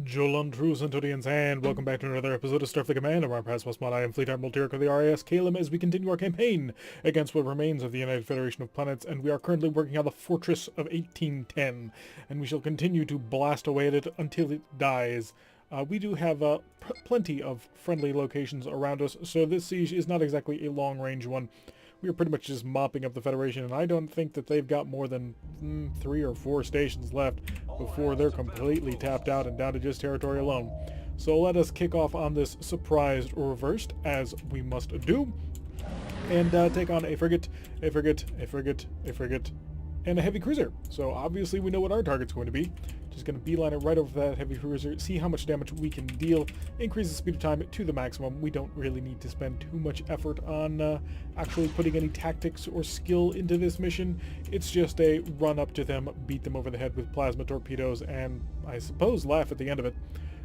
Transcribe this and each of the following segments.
Jolan, true Centurions, and welcome back to another episode of Starfleet Command. I'm Orion Pirates, I am Fleet Admiral Tyrek of the RAS Calum as we continue our campaign against what remains of the United Federation of Planets, and we are currently working on the Fortress of 1810, and we shall continue to blast away at it until it dies. We do have plenty of friendly locations around us, so this siege is not exactly a long-range one. We are pretty much just mopping up the Federation, and I don't think that they've got more than 3 or 4 stations left before they're completely tapped out and down to just territory alone. So let us kick off on this surprised or reversed, as we must do, and take on a frigate, a frigate, a frigate, a frigate, and a heavy cruiser. So obviously we know what our target's going to be. Just going to beeline it right over that heavy cruiser, see how much damage we can deal, increase the speed of time to the maximum. We don't really need to spend too much effort on actually putting any tactics or skill into this mission. It's just a run up to them, beat them over the head with plasma torpedoes, and I suppose laugh at the end of it.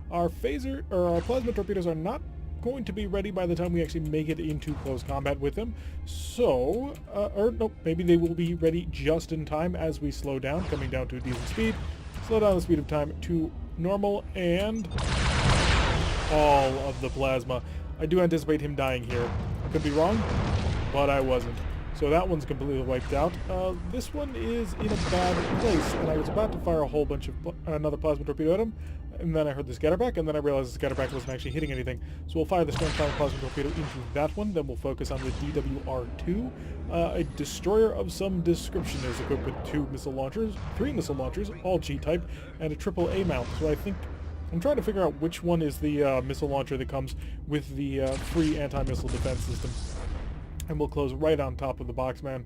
Our plasma torpedoes are not going to be ready by the time we actually make it into close combat with them. So, maybe they will be ready just in time as we slow down, coming down to a decent speed. Slow down the speed of time to normal, and all of the plasma. I do anticipate him dying here. I could be wrong, but I wasn't. So that one's completely wiped out. This one is in a bad place, and I was about to fire a whole bunch of another plasma torpedo at him, and then I heard the scatterback, and then I realized the scatterback wasn't actually hitting anything. So we'll fire the stern-firing plasma torpedo into that one, then we'll focus on the DWR-2. A destroyer of some description is equipped with 3 missile launchers, all G-type, and a triple A mount. So I think I'm trying to figure out which one is the missile launcher that comes with the free anti-missile defense system. And we'll close right on top of the boxman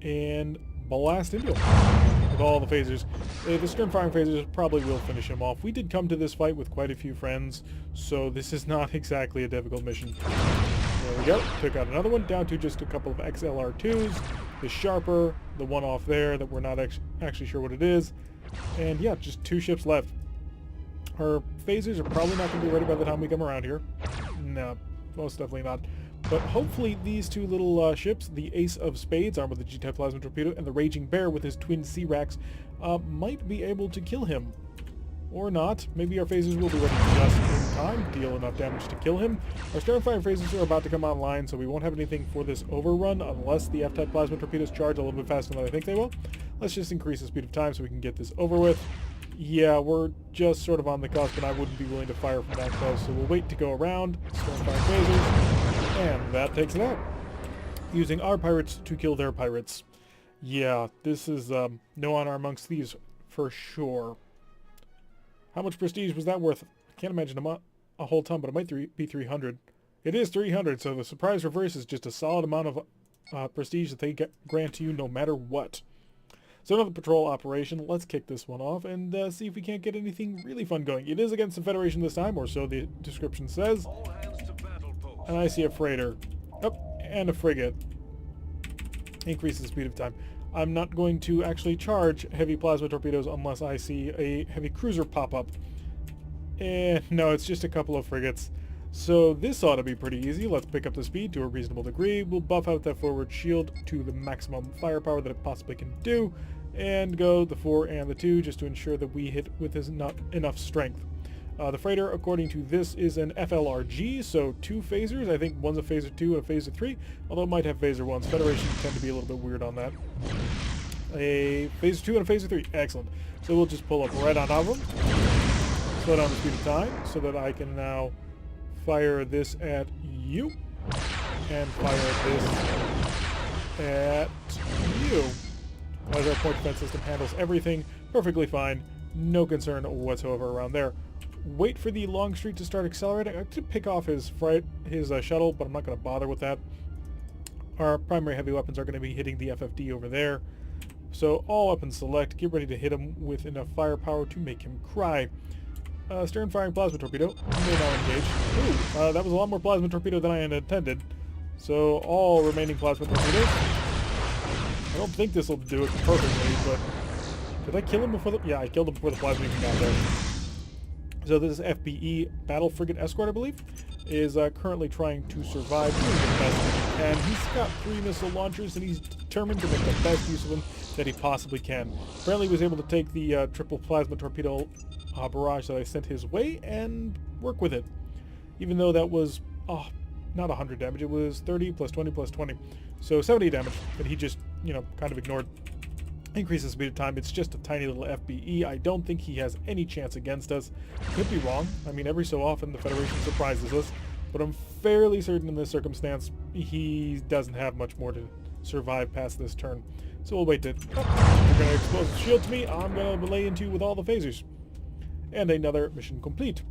and blast into him with all the phasers. The stern-firing phasers probably will finish him off. We did come to this fight with quite a few friends, so this is not exactly a difficult mission. There we go. Took out another one, down to just a couple of XLR-2s. The Sharper, the one off there that we're not actually sure what it is. And yeah, just 2 ships left. Our phasers are probably not going to be ready by the time we come around here. No, most definitely not. But hopefully these 2 little ships, the Ace of Spades, armed with a G-type plasma torpedo, and the Raging Bear with his twin C-Racks, might be able to kill him. Or not. Maybe our phasers will be ready just in time, deal enough damage to kill him. Our stern-firing phasers are about to come online, so we won't have anything for this overrun unless the F-type plasma torpedoes charge a little bit faster than I think they will. Let's just increase the speed of time so we can get this over with. Yeah, we're just sort of on the cusp, and I wouldn't be willing to fire from that close, so we'll wait to go around, stern-firing phasers, and that takes it out. Using our pirates to kill their pirates. Yeah, this is no honor amongst thieves for sure. How much prestige was that worth? I can't imagine a whole ton, but it might be 300. It is 300, so the surprise reverse is just a solid amount of prestige that they grant to you no matter what. So another patrol operation. Let's kick this one off and see if we can't get anything really fun going. It is against the Federation this time, or so the description says. And I see a freighter. Oh, and a frigate. Increases the speed of time. I'm not going to actually charge heavy plasma torpedoes unless I see a heavy cruiser pop up. And no, it's just a couple of frigates. So this ought to be pretty easy. Let's pick up the speed to a reasonable degree. We'll buff out that forward shield to the maximum firepower that it possibly can do, and go the 4 and the 2 just to ensure that we hit with enough strength. The freighter, according to this, is an FLRG, so 2 phasers. I think one's a phaser 2 and a phaser 3, although it might have phaser 1s. Federation tend to be a little bit weird on that. A phaser 2 and a phaser 3. Excellent. So we'll just pull up right on top of them. Slow down the speed of time so that I can now fire this at you, and fire this at you. As our point defense system handles everything perfectly fine, no concern whatsoever around there. Wait for the Longstreet to start accelerating. I could pick off his shuttle, but I'm not going to bother with that. Our primary heavy weapons are going to be hitting the FFD over there. So all weapons select, get ready to hit him with enough firepower to make him cry. Stern firing plasma torpedo. May now engage. Ooh, that was a lot more plasma torpedo than I had intended. So all remaining plasma torpedoes. I don't think this will do it perfectly, but did I kill him before the? Yeah, I killed him before the plasma even got there. So this FBE battle frigate escort, I believe, is currently trying to survive, doing the best that he can. He's got 3 missile launchers, and he's determined to make the best use of them that he possibly can. Apparently, he was able to take the triple plasma torpedo barrage that I sent his way and work with it. Even though that was not 100 damage, it was 30 plus 20 plus 20. So 70 damage that he just, kind of ignored. Increases speed of time. It's just a tiny little FBE. I don't think he has any chance against us. Could be wrong. I mean, every so often the Federation surprises us, but I'm fairly certain in this circumstance he doesn't have much more to survive past this turn. So we'll wait to... Oh, you're going to expose the shield to me. I'm going to lay into you with all the phasers. And another mission complete.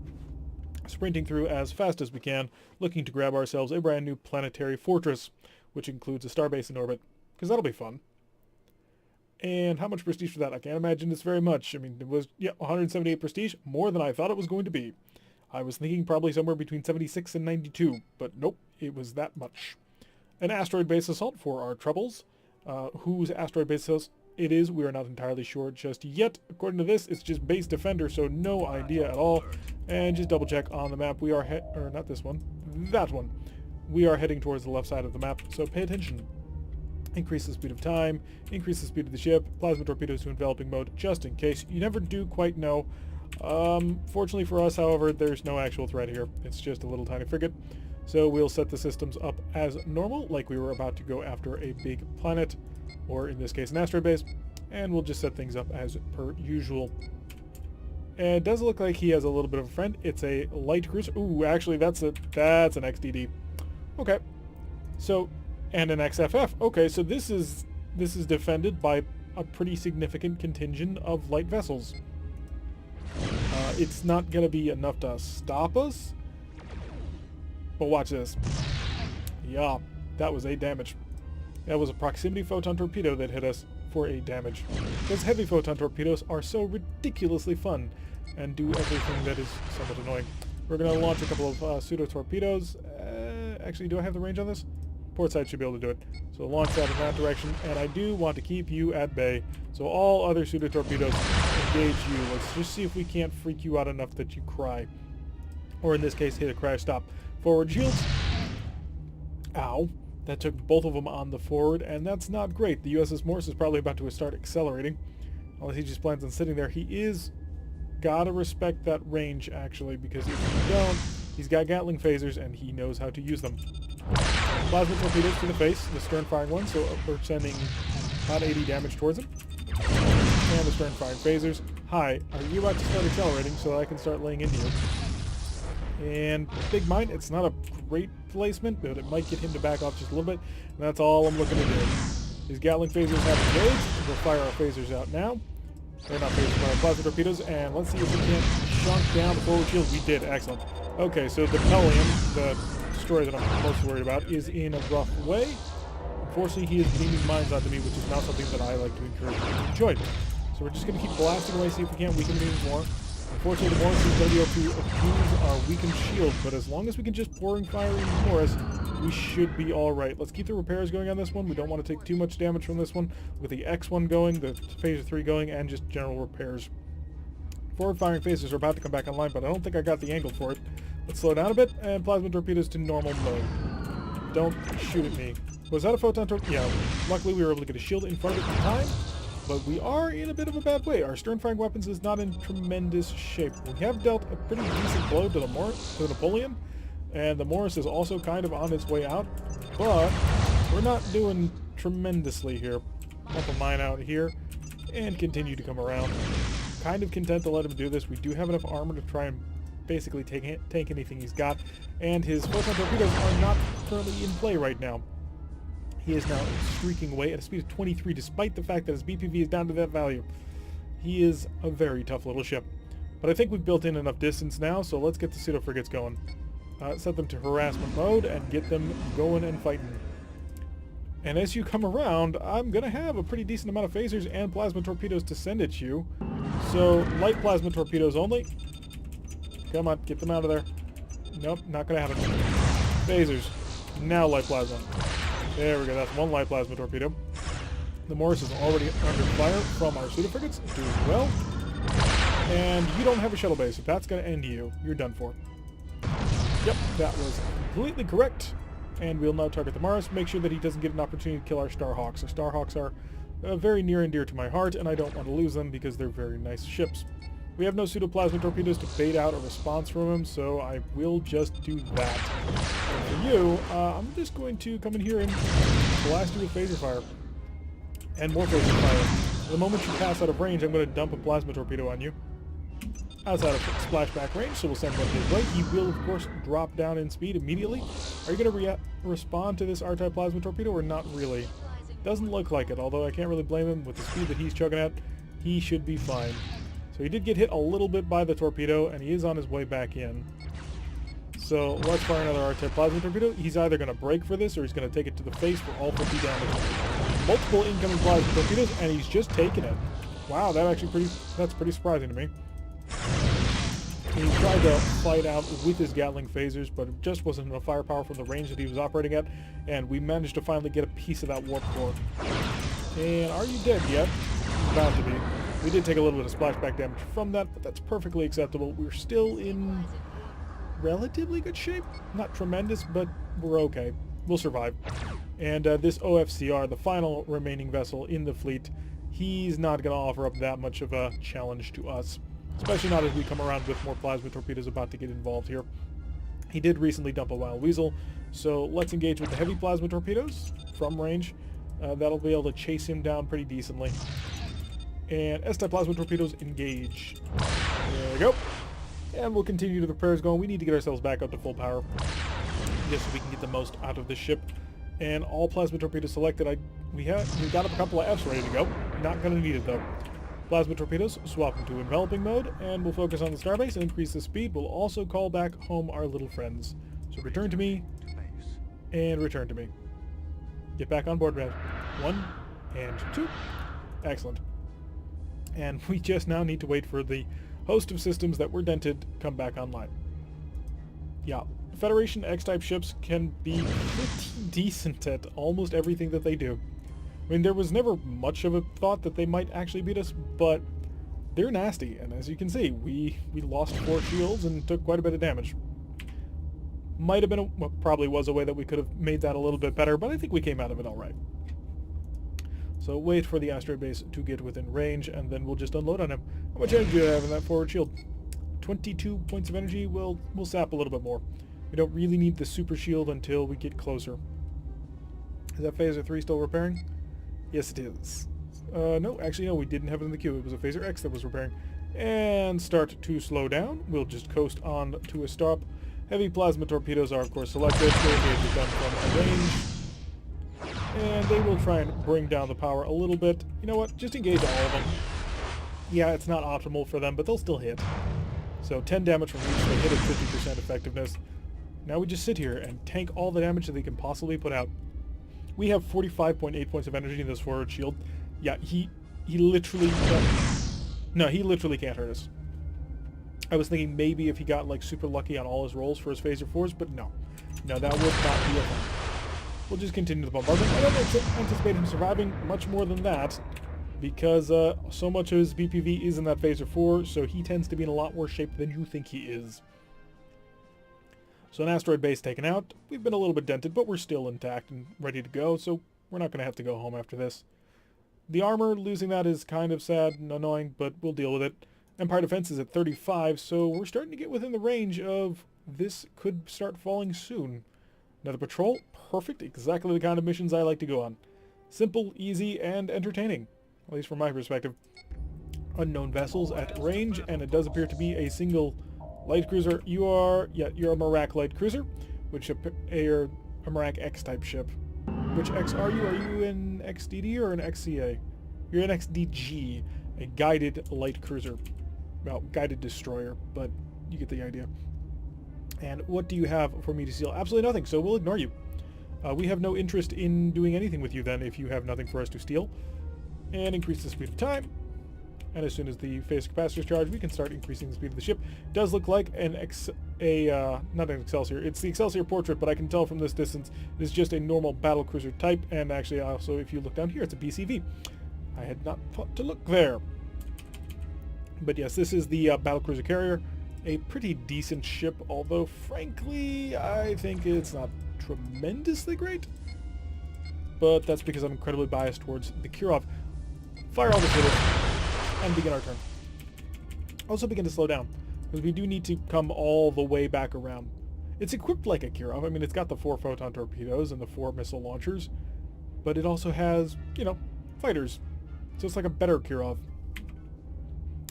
Sprinting through as fast as we can, looking to grab ourselves a brand new planetary fortress, which includes a starbase in orbit, because that'll be fun. And how much prestige for that? I can't imagine it's very much. I mean, it was, 178 prestige, more than I thought it was going to be. I was thinking probably somewhere between 76 and 92, but nope, it was that much. An asteroid base assault for our troubles. Whose asteroid base it is, we are not entirely sure just yet. According to this, it's just base defender, so no idea at all. And just double check on the map. We are or not this one, that one. We are heading towards the left side of the map, so pay attention. Increase the speed of time, increase the speed of the ship, plasma torpedoes to enveloping mode, just in case. You never do quite know. Fortunately for us, however, there's no actual threat here. It's just a little tiny frigate. So we'll set the systems up as normal, like we were about to go after a big planet, or in this case an asteroid base, and we'll just set things up as per usual. And it does look like he has a little bit of a friend. It's a light cruiser. Ooh, actually that's an XDD. Okay. So, and an XFF. Okay, so this is defended by a pretty significant contingent of light vessels. It's not going to be enough to stop us, but watch this. Yeah, that was 8 damage. That was a proximity photon torpedo that hit us for 8 damage. Those heavy photon torpedoes are so ridiculously fun and do everything that is somewhat annoying. We're going to launch a couple of pseudo torpedoes. Actually, do I have the range on this? Port side should be able to do it. So launch that in that direction, and I do want to keep you at bay. So all other pseudo torpedoes engage you. Let's just see if we can't freak you out enough that you cry. Or in this case, hit a crash stop. Forward shields. Ow. That took both of them on the forward, and that's not great. The USS Morris is probably about to start accelerating. Unless he just plans on sitting there. He is gotta respect that range, actually, because if you don't, he's got Gatling phasers, and he knows how to use them. Plasma torpedoes to the face, the stern firing one, so we're sending about 80 damage towards him. And the stern firing phasers. Hi, are you about to start accelerating so that I can start laying into you? And big mine, it's not a great placement, but it might get him to back off just a little bit, and that's all I'm looking to do. These Gatling phasers have engaged. We'll fire our phasers out now. They're not phasers, but our plasma torpedoes, and let's see if we can chunk down the forward shield. We did, excellent. Okay, so the Pelion, the destroyer that I'm most worried about, is in a rough way. Unfortunately, he is beaming mines onto me, which is not something that I like to encourage you to enjoy. So we're just going to keep blasting away, see if we can't weaken him even more. Unfortunately, the Morris is going to be able to abuse our weakened shield, but as long as we can just pouring fire into the Morris, we should be alright. Let's keep the repairs going on this one. We don't want to take too much damage from this one. With the X1 going, the Phaser 3 going, and just general repairs. Forward firing phasers are about to come back online, but I don't think I got the angle for it. Let's slow down a bit, and plasma torpedoes to normal mode. Don't shoot at me. Was that a photon torpedo? Yeah, luckily we were able to get a shield in front of it in time, but we are in a bit of a bad way. Our stern firing weapons is not in tremendous shape. We have dealt a pretty decent blow to the Napoleon, and the Morris is also kind of on its way out, but we're not doing tremendously here. Pump a mine out here, and continue to come around. Kind of content to let him do this. We do have enough armor to try and basically tank anything he's got, and his photon torpedoes are not currently in play right now. He is now streaking away at a speed of 23, despite the fact that his BPV is down to that value. He is a very tough little ship. But I think we've built in enough distance now, so let's get the pseudo frigates going. Set them to harassment mode and get them going and fighting. And as you come around, I'm going to have a pretty decent amount of phasers and plasma torpedoes to send at you. So, light plasma torpedoes only. Come on, get them out of there. Nope, not going to happen. Phasers. Now light plasma. There we go, that's one light plasma torpedo. The Morris is already under fire from our pseudo frigates, doing well. And you don't have a shuttle base. If that's going to end you, you're done for. Yep, that was completely correct. And we'll now target the Mars, make sure that he doesn't get an opportunity to kill our Starhawks. Our Starhawks are very near and dear to my heart, and I don't want to lose them because they're very nice ships. We have no pseudoplasma torpedoes to bait out a response from him, so I will just do that. And for you, I'm just going to come in here and blast you with phaser fire. And more phaser fire. The moment you pass out of range, I'm going to dump a plasma torpedo on you. Outside of splashback range, so we'll send one his way. He will, of course, drop down in speed immediately. Are you going to respond to this R-type plasma torpedo or not really? Doesn't look like it, although I can't really blame him with the speed that he's chugging at. He should be fine. So he did get hit a little bit by the torpedo, and he is on his way back in. So let's fire another R-type plasma torpedo. He's either going to break for this, or he's going to take it to the face for all 50 damage. Multiple incoming plasma torpedoes, and he's just taking it. Wow, that's pretty surprising to me. He tried to fight out with his Gatling phasers, but it just wasn't enough firepower from the range that he was operating at, and we managed to finally get a piece of that warp core. And are you dead yet? Bound to be. We did take a little bit of splashback damage from that, but that's perfectly acceptable. We're still in relatively good shape. Not tremendous, but we're okay. We'll survive. And this OFCR, the final remaining vessel in the fleet, he's not going to offer up that much of a challenge to us. Especially not as we come around with more plasma torpedoes about to get involved here. He did recently dump a wild weasel, so let's engage with the heavy plasma torpedoes from range. That'll be able to chase him down pretty decently. And S-type plasma torpedoes engage. There we go. And we'll continue to the repairs going. We need to get ourselves back up to full power, just so we can get the most out of this ship. And all plasma torpedoes selected. We got up a couple of Fs ready to go. Not going to need it though. Plasma torpedoes, swap into enveloping mode, and we'll focus on the starbase and increase the speed. We'll also call back home our little friends. So return to me, and return to me. Get back on board, man. 1 and 2. Excellent. And we just now need to wait for the host of systems that were dented to come back online. Yeah, Federation X-type ships can be pretty decent at almost everything that they do. I mean, there was never much of a thought that they might actually beat us, but they're nasty, and as you can see, we lost 4 shields and took quite a bit of damage. Might have been, well, probably was a way that we could have made that a little bit better, but I think we came out of it all right. So wait for the asteroid base to get within range, and then we'll just unload on him. How much energy do I have in that forward shield? 22 points of energy. We'll sap a little bit more. We don't really need the super shield until we get closer. Is that Phaser 3 still repairing? Yes, it is. No, actually, no, we didn't have it in the queue. It was a Phaser X that was repairing. And start to slow down. We'll just coast on to a stop. Heavy plasma torpedoes are, of course, selected. We'll engage with them from a range. And they will try and bring down the power a little bit. You know what? Just engage all of them. Yeah, it's not optimal for them, but they'll still hit. So 10 damage from each. They hit at 50% effectiveness. Now we just sit here and tank all the damage that they can possibly put out. We have 45.8 points of energy in this forward shield. Yeah, he literally... No, he literally can't hurt us. I was thinking maybe if he got like super lucky on all his rolls for his Phaser 4s, but no. No, that would not be a thing. We'll just continue the bombardment. I don't anticipate him surviving much more than that, because so much of his BPV is in that Phaser 4, so he tends to be in a lot worse shape than you think he is. So an asteroid base taken out. We've been a little bit dented, but we're still intact and ready to go, so we're not going to have to go home after this. The armor, losing that is kind of sad and annoying, but we'll deal with it. Empire defense is at 35, so we're starting to get within the range of this could start falling soon. Another patrol, perfect, exactly the kind of missions I like to go on. Simple, easy, and entertaining, at least from my perspective. Unknown vessels at range, and it does appear to be a single light cruiser. You're a Merak light cruiser, which are a Merak X-type ship. Which X are you? Are you an XDD or an XCA? You're an XDG, a guided light cruiser. Well, guided destroyer, but you get the idea. And what do you have for me to steal? Absolutely nothing, so we'll ignore you. We have no interest in doing anything with you then if you have nothing for us to steal. And increase the speed of time. And as soon as the phase capacitors charge, we can start increasing the speed of the ship. It does look like not an Excelsior. It's the Excelsior portrait, but I can tell from this distance it is just a normal battle cruiser type. And actually, also, if you look down here, it's a BCV. I had not thought to look there. But yes, this is the battle cruiser carrier. A pretty decent ship, although frankly, I think it's not tremendously great. But that's because I'm incredibly biased towards the Kirov. Fire all the missiles and begin our turn. also begin to slow down, because we do need to come all the way back around. It's equipped like a Kirov. I mean, it's got the 4 photon torpedoes and the 4 missile launchers, but it also has, you know, fighters. So it's like a better Kirov,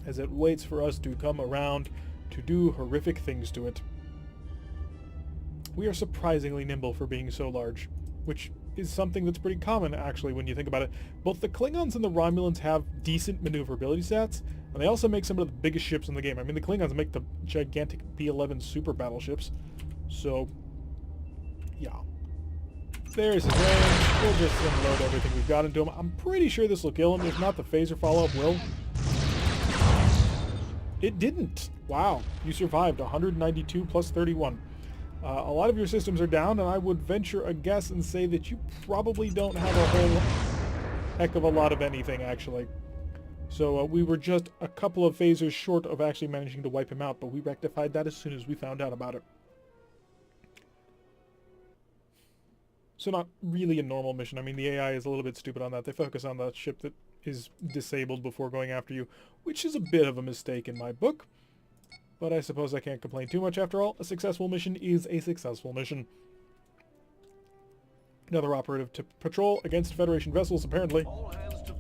as it waits for us to come around to do horrific things to it. We are surprisingly nimble for being so large, which is something that's pretty common, actually, when you think about it. Both the Klingons and the Romulans have decent maneuverability stats, and they also make some of the biggest ships in the game. I mean, the Klingons make the gigantic B-11 super battleships, so, yeah. There's his range. We'll just unload everything we've got into him. I'm pretty sure this will kill him. If not, the phaser follow-up will. It didn't. Wow. You survived. 192 plus 31. A lot of your systems are down, and I would venture a guess and say that you probably don't have a whole heck of a lot of anything, actually. So we were just a couple of phasers short of actually managing to wipe him out, but we rectified that as soon as we found out about it. So not really a normal mission. I mean, the AI is a little bit stupid on that. They focus on the ship that is disabled before going after you, which is a bit of a mistake in my book. But I suppose I can't complain too much. After all, a successful mission is a successful mission. Another operative to patrol against Federation vessels, apparently.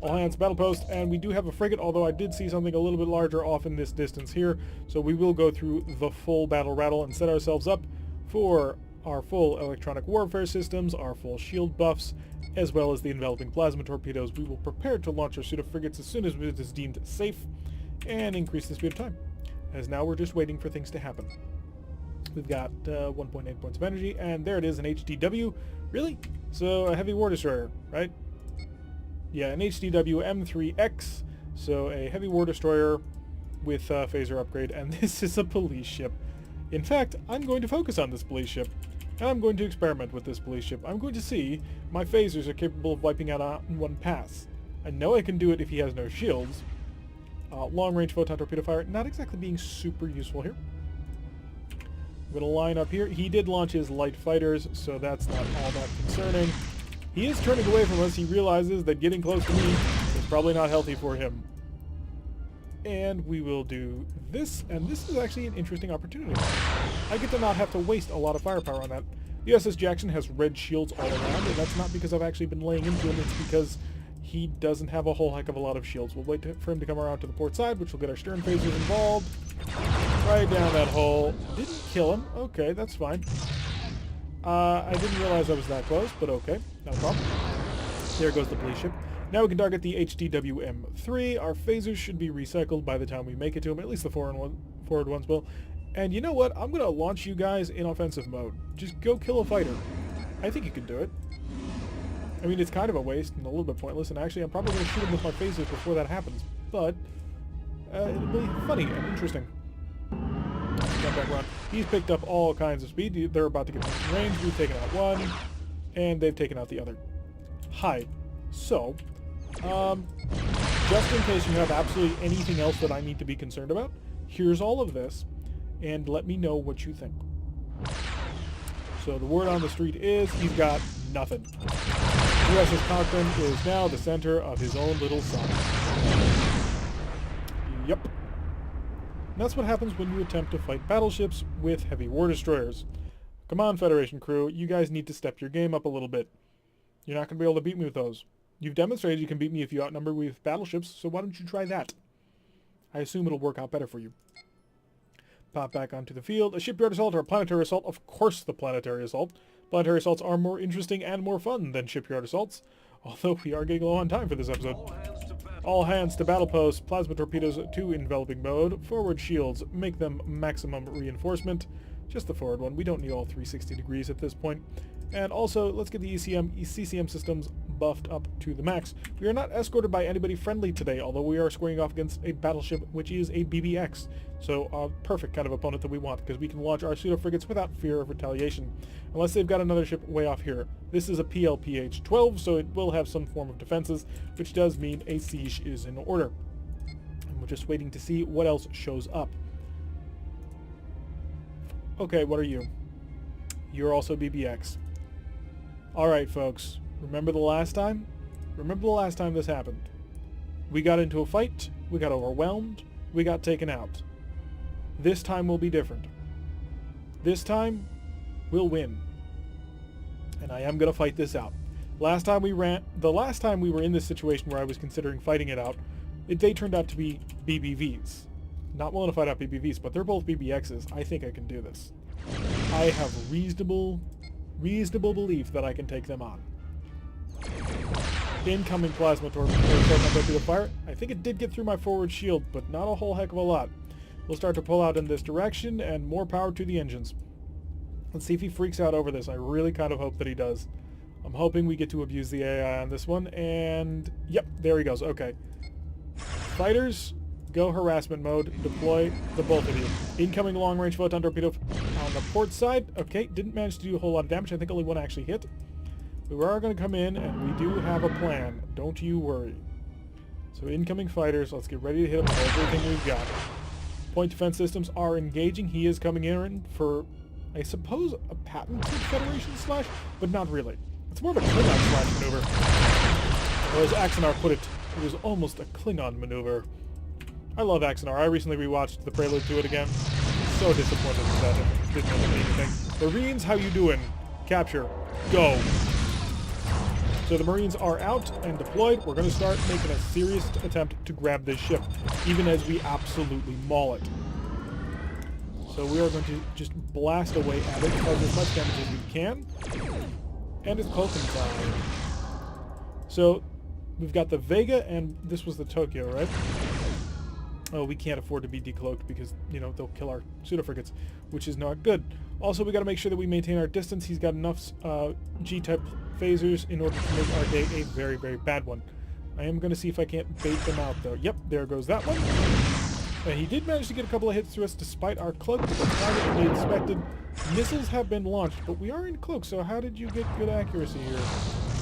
All hands battle post, and we do have a frigate, although I did see something a little bit larger off in this distance here. So we will go through the full battle rattle and set ourselves up for our full electronic warfare systems, our full shield buffs, as well as the enveloping plasma torpedoes. We will prepare to launch our pseudo-frigates as soon as it is deemed safe, and increase the speed of time, as now we're just waiting for things to happen. We've got 1.8 points of energy, and there it is, an HDW. Really? So a heavy war destroyer, right? Yeah, an HDW M3X, so a heavy war destroyer with a phaser upgrade, and this is a police ship. In fact, I'm going to focus on this police ship, and I'm going to experiment with this police ship. I'm going to see my phasers are capable of wiping out in one pass. I know I can do it if he has no shields. Long-range photon torpedo fire, not exactly being super useful here. I'm going to line up here. He did launch his light fighters, so that's not all that concerning. He is turning away from us. He realizes that getting close to me is probably not healthy for him. And we will do this, and this is actually an interesting opportunity. I get to not have to waste a lot of firepower on that. The USS Jackson has red shields all around, and that's not because I've actually been laying into him, it's because he doesn't have a whole heck of a lot of shields. We'll wait for him to come around to the port side, which will get our stern phasers involved. Right down that hole. Didn't kill him. Okay, that's fine. I didn't realize I was that close, but okay. Not a problem. There goes the police ship. Now we can target the HDWM3. Our phasers should be recycled by the time we make it to him. At least the forward ones will. And you know what? I'm going to launch you guys in offensive mode. Just go kill a fighter. I think you can do it. I mean, it's kind of a waste and a little bit pointless, and actually I'm probably going to shoot him with my phasers before that happens. But it'll be funny and interesting. Jump back around. He's picked up all kinds of speed. They're about to get in range. We've taken out one, and they've taken out the other. Hi. So, just in case you have absolutely anything else that I need to be concerned about, here's all of this, and let me know what you think. So the word on the street is he's got nothing. USS Cochrane is now the center of his own little sun. Yep. And that's what happens when you attempt to fight battleships with heavy war destroyers. Come on, Federation crew, you guys need to step your game up a little bit. You're not going to be able to beat me with those. You've demonstrated you can beat me if you outnumber me with battleships, so why don't you try that? I assume it'll work out better for you. Pop back onto the field. A shipyard assault or a planetary assault? Of course the planetary assault. Planetary assaults are more interesting and more fun than shipyard assaults, although we are getting low on time for this episode. All hands to battle post. Plasma torpedoes to enveloping mode. Forward shields. Make them maximum reinforcement. Just the forward one. We don't need all 360 degrees at this point. And also, let's get the CCM systems buffed up to the max. We are not escorted by anybody friendly today, although we are squaring off against a battleship which is a BBX. So a perfect kind of opponent that we want, because we can launch our pseudo-frigates without fear of retaliation. Unless they've got another ship way off here. This is a PLPH-12, so it will have some form of defenses, which does mean a siege is in order. And we're just waiting to see what else shows up. Okay, what are you? You're also BBX. Alright, folks. Remember the last time? Remember the last time this happened. We got into a fight, we got overwhelmed, we got taken out. This time will be different. This time, we'll win. And I am going to fight this out. The last time we were in this situation where I was considering fighting it out, they turned out to be BBVs. Not willing to fight out BBVs, but they're both BBXs. I think I can do this. I have reasonable belief that I can take them on. Incoming plasma torpedo fire. I think it did get through my forward shield, but not a whole heck of a lot. We'll start to pull out in this direction, and more power to the engines. Let's see if he freaks out over this. I really kind of hope that he does. I'm hoping we get to abuse the AI on this one, and yep, there he goes. Okay. Fighters, go harassment mode. Deploy the both of you. Incoming long-range photon torpedo on the port side. Okay, didn't manage to do a whole lot of damage. I think only one actually hit. We are going to come in, and we do have a plan. Don't you worry. So incoming fighters, let's get ready to hit them with everything we've got. Point defense systems are engaging. He is coming in for, I suppose, a patented Federation slash, but not really. It's more of a Klingon slash maneuver. Or as Axanar put it, it was almost a Klingon maneuver. I love Axanar. I recently rewatched the prelude to it again. So disappointed with that. It didn't end up being anything. Marines, how you doing? Capture. Go. So the Marines are out and deployed. We're going to start making a serious attempt to grab this ship, even as we absolutely maul it. So we are going to just blast away at it, cause as much damage as we can. And it's cloaking time. So we've got the Vega, and this was the Tokyo, right? Oh, we can't afford to be decloaked because, you know, they'll kill our pseudo-frigates, which is not good. Also, we got to make sure that we maintain our distance. He's got enough G-type phasers in order to make our day a very, very bad one. I am going to see if I can't bait them out, though. Yep, there goes that one. And he did manage to get a couple of hits through us despite our cloak, but that's not what we expected. Missiles have been launched, but we are in cloak, so how did you get good accuracy here?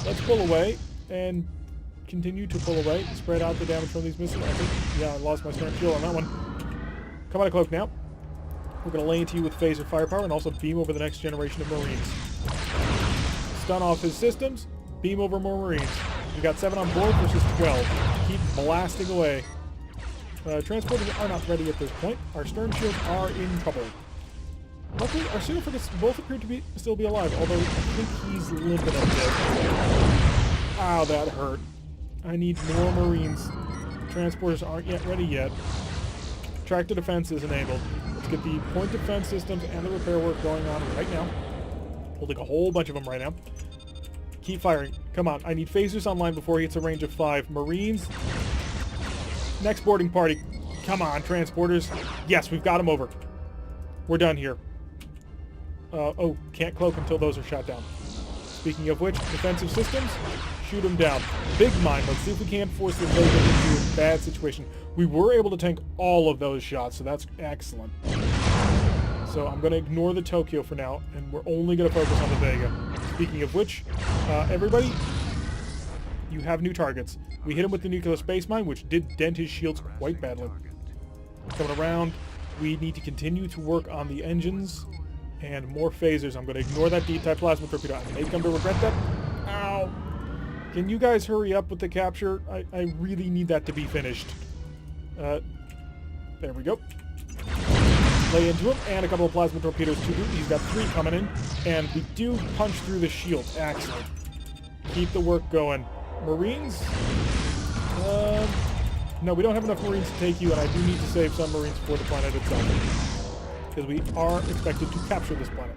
Let's pull away and continue to pull away, spread out the damage from these missiles. I think, yeah, I lost my stern fuel on that one. Come out of cloak now. We're going to lay into you with phaser firepower and also beam over the next generation of Marines. Stun off his systems, beam over more Marines. We got 7 on board versus 12. Keep blasting away. Transporters are not ready at this point. Our stern shields are in trouble. Luckily, our pseudo frigates both appear to still be alive, although I think he's limping a bit. Ow, that hurt. I need more Marines. Transporters aren't yet ready yet. Tractor defense is enabled. Let's get the point defense systems and the repair work going on right now. Holding a whole bunch of them right now. Keep firing. Come on, I need phasers online before he hits a range of 5. Marines. Next boarding party. Come on, transporters. Yes, we've got them over. We're done here. Oh, can't cloak until those are shot down. Speaking of which, defensive systems, shoot them down. Big mine. Let's see if we can't force the Vega into a bad situation. We were able to tank all of those shots, so that's excellent. So I'm going to ignore the Tokyo for now, and we're only going to focus on the Vega. Speaking of which, everybody, you have new targets. We hit him with the nuclear space mine, which did dent his shields quite badly. Coming around, we need to continue to work on the engines and more phasers. I'm going to ignore that D-type plasma torpedo. I may come to regret that. Ow! Can you guys hurry up with the capture? I really need that to be finished. There we go. Lay into him, and a couple of plasma torpedoes to boot. He's got 3 coming in, and we do punch through the shield. Excellent. Keep the work going. Marines? No, we don't have enough Marines to take you, and I do need to save some Marines for the planet itself. Because we are expected to capture this planet.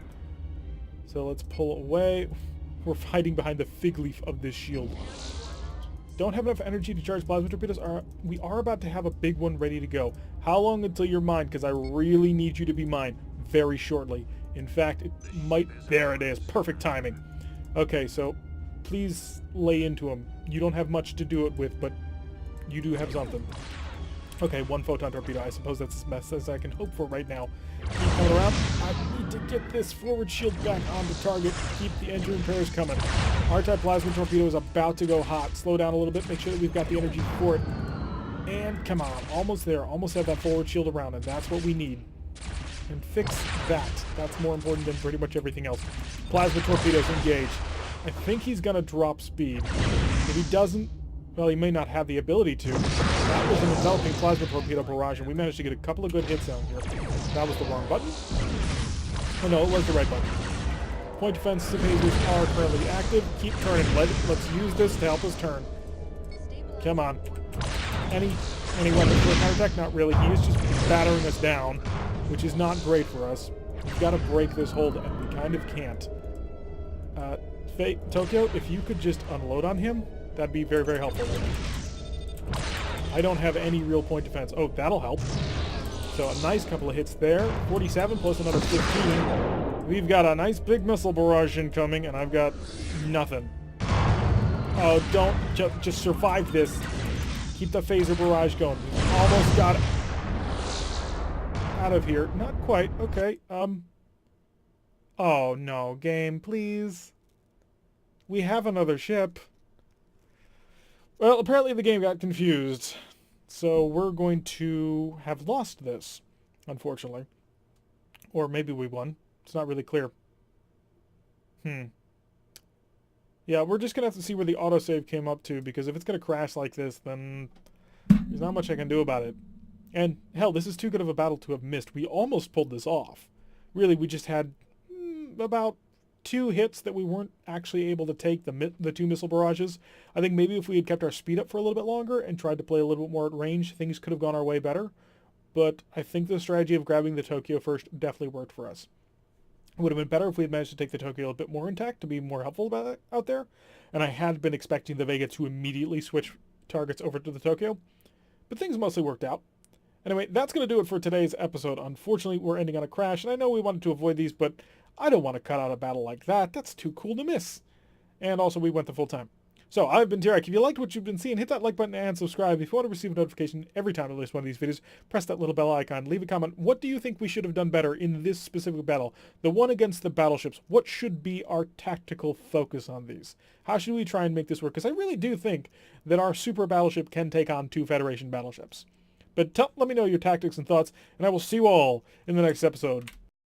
So let's pull away. We're fighting behind the fig leaf of this shield. Don't have enough energy to charge plasma torpedoes. We are about to have a big one ready to go. How long until you're mine? Because I really need you to be mine very shortly. In fact, it might... There it is. Perfect timing. Okay, so please lay into him. You don't have much to do it with, but you do have something. Okay, 1 photon torpedo. I suppose that's as best as I can hope for right now. Keep coming around. I need to get this forward shield back onto target. Keep the engine repairs coming. R-type plasma torpedo is about to go hot. Slow down a little bit. Make sure that we've got the energy for it. And come on. Almost there. Almost have that forward shield around, and that's what we need. And fix that. That's more important than pretty much everything else. Plasma torpedoes engage. I think he's going to drop speed. If he doesn't, well, he may not have the ability to. That was an enveloping plasma torpedo barrage, and we managed to get a couple of good hits down here. That was the wrong button. Oh no, it was the right button. Point defense phasers are currently active. Keep turning. Let's use this to help us turn. Come on. Any weapons for a counterattack? Not really. He is just battering us down, which is not great for us. We've got to break this hold, and we kind of can't. Tokyo, if you could just unload on him, that'd be very, very helpful. I don't have any real point defense. Oh, that'll help. So a nice couple of hits there. 47 plus another 15. We've got a nice big missile barrage incoming, and I've got nothing. Oh, don't. Just survive this. Keep the phaser barrage going. We've almost got it. Out of here. Not quite. Okay. Oh, no. Game, please. We have another ship. Well, apparently the game got confused. So we're going to have lost this, unfortunately. Or maybe we won. It's not really clear. Yeah, we're just going to have to see where the autosave came up to, because if it's going to crash like this, then there's not much I can do about it. And, hell, this is too good of a battle to have missed. We almost pulled this off. Really, we just had about 2 hits that we weren't actually able to take, the 2 missile barrages. I think maybe if we had kept our speed up for a little bit longer and tried to play a little bit more at range, things could have gone our way better. But I think the strategy of grabbing the Tokyo first definitely worked for us. It would have been better if we had managed to take the Tokyo a bit more intact to be more helpful about it out there. And I had been expecting the Vega to immediately switch targets over to the Tokyo. But things mostly worked out. Anyway, that's going to do it for today's episode. Unfortunately, we're ending on a crash, and I know we wanted to avoid these, but I don't want to cut out a battle like that. That's too cool to miss. And also, we went the full time. So, I've been Tarek. If you liked what you've been seeing, hit that like button and subscribe. If you want to receive a notification every time I release one of these videos, press that little bell icon. Leave a comment. What do you think we should have done better in this specific battle? The one against the battleships. What should be our tactical focus on these? How should we try and make this work? Because I really do think that our super battleship can take on 2 Federation battleships. But let me know your tactics and thoughts, and I will see you all in the next episode.